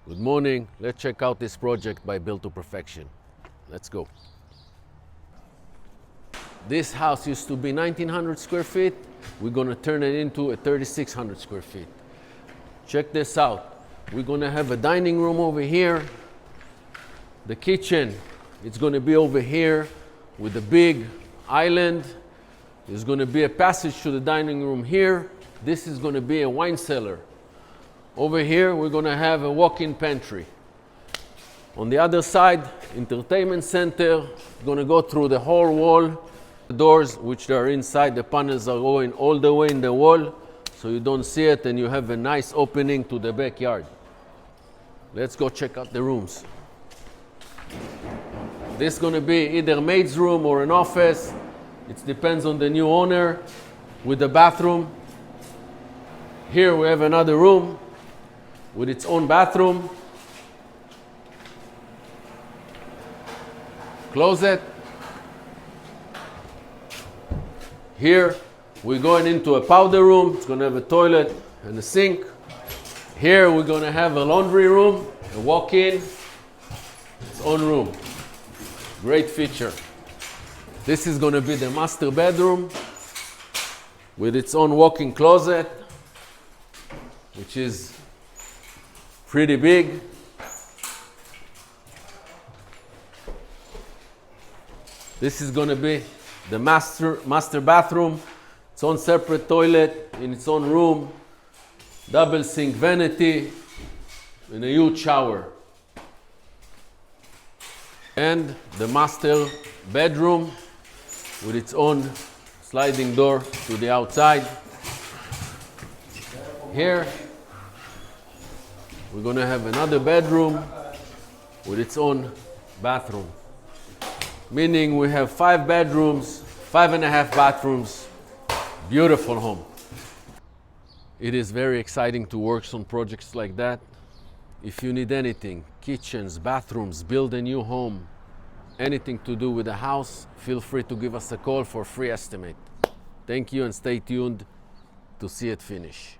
Good morning. Let's check out this project by Built to Perfection. Let's go. This house used to be 1,900 square feet. We're gonna turn it into a 3,600 square feet. Check this out. We're gonna have a dining room over here. The kitchen, it's gonna be over here with a big island. There's gonna be a passage to the dining room here. This is gonna be a wine cellar. Over here, we're gonna have a walk-in pantry. On the other side, entertainment center, gonna go through the whole wall. The doors, which are inside, the panels are going all the way in the wall, so you don't see it, and you have a nice opening to the backyard. Let's go check out the rooms. This is gonna be either maid's room or an office. It depends on the new owner, with the bathroom. Here we have another room with its own bathroom, closet. Here we're going into a powder room. It's gonna have a toilet and a sink. Here we're gonna have a laundry room, a walk-in, its own room. Great feature. This is gonna be the master bedroom with its own walk-in closet, which is pretty big. This is gonna be the master bathroom, its own separate toilet in its own room, double sink vanity, and a huge shower. And the master bedroom with its own sliding door to the outside. Here we're gonna have another bedroom with its own bathroom. Meaning we have 5 bedrooms, 5.5 bathrooms. Beautiful home. It is very exciting to work on projects like that. If you need anything, kitchens, bathrooms, build a new home, anything to do with the house, feel free to give us a call for a free estimate. Thank you and stay tuned to see it finish.